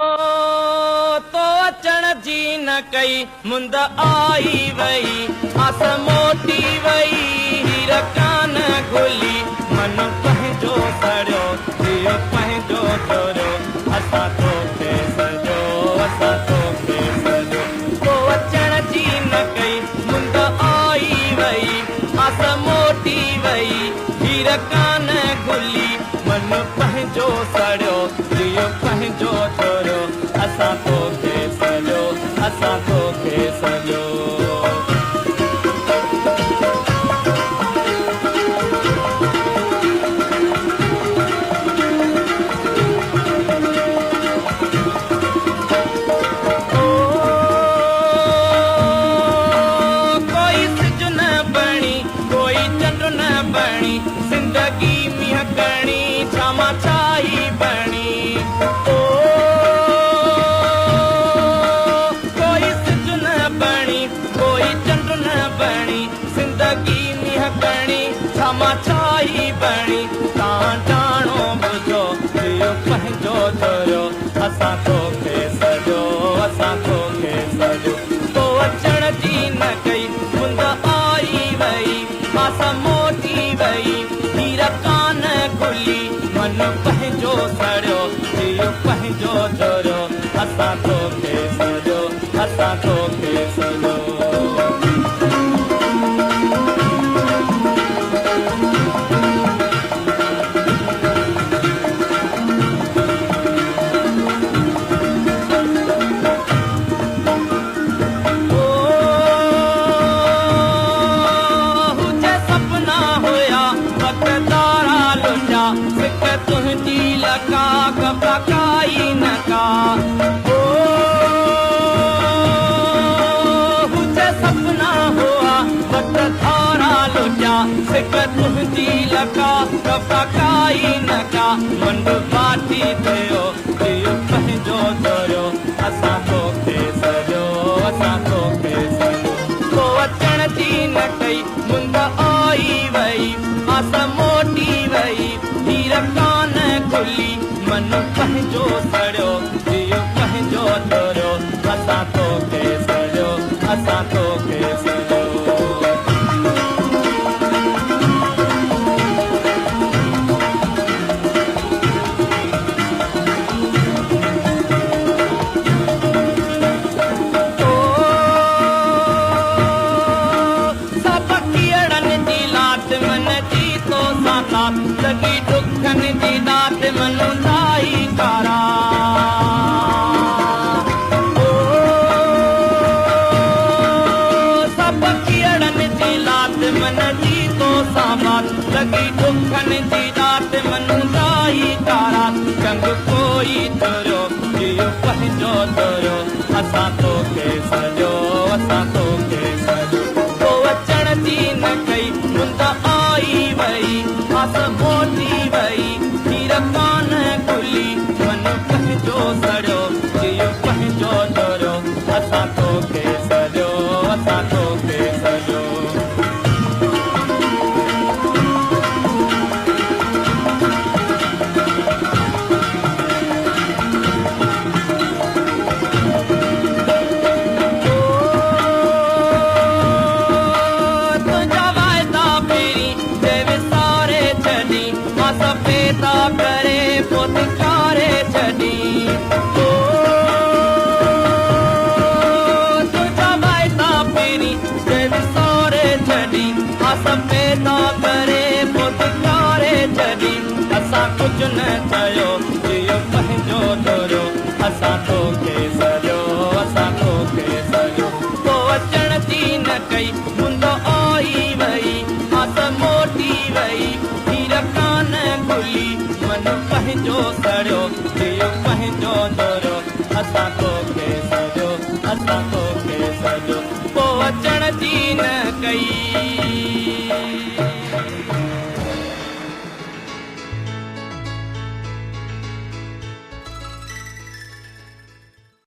तो अचण जी न कई मुंद आई वई आस मोटी वई हीर कान घुली मन पंहिंजो सड़ियो दियो पंहिंजो चोरियो असां तोखे सॼो असां तोखे सॼो तो अचण जी न कई मुंद आई वई आस मोटी वई हीर कान घुली मन पंहिंजो सड़ियो दियो पंहिंजो चोरियो असां तोखे सॼो असां तोखे सॼो कोई सिज न बणी कोई चंड न बणी ज़िंदगी मींहं करणी छामा छाई बणी कोई सिज न बणी कोई चंड न बणी ज़िंदगी मींहं करणी छामा छाई बणी तव्हां ॼाणो ॿुधो दियो पंहिंजो चोरियो असां तोखे सॼो असां तोखे सॼो तो अचण जी न कई मुंद आई वई आस मोटी वई हीर कान घुली मन पंहिंजो सड़ियो दियो पंहिंजो चोरियो असां तोखे सॼो असां तोखे सॼो तुंहिंजी लका कपड़ा काई न का हुजे सपना हुआ वक्त धारा लुटिया सिक तुंहिंजी लका कपड़ा काई न का मंड बाटी थियो दियो पंहिंजो चोरियो असां तोखे सॼो असां तोखे सॼो तो अचण जी न कई मुंद आई वई आस मोटी वई हीर कान खुली मन पंहिंजो सड़ियो दियो पंहिंजो चोरियो असां तोखे सॼो असां तोखे सॼो लगी दुखन जी दात मनु ताई कारा सब कियड़न जी लात मन जी तो साबात लगी दुखन जी दात मनु ताई कारा चंग कोई तोरियो जियो पंहिंजो तोरियो असां तोखे सॼो असां तोखे सॼो तो अचण जी न कई मुंद आई वई आस मोटी वई हीर कान खुली मन पंहिंजो सड़ियो जियो पंहिंजो चोरियो असां तोखे सॼो असां तोखे सॼो सफेदा करे पुतकारे छॾी तुंहिंजा वाइदा पहिरीं विसारे छॾी सफेदा करे पुतकारे छॾी असां कुझु न चयो जियो पंहिंजो चोरियो असां तोखे सॼो असां तोखे सॼो तो अचण जी न कई मुंद आई वई आस मोटी वई हीर कान खुली मन पंहिंजो सड़ियो दियो पंहिंजो चोरियो असां तोखे सॼो असां तोखे सॼो पोइ अचण जी न कई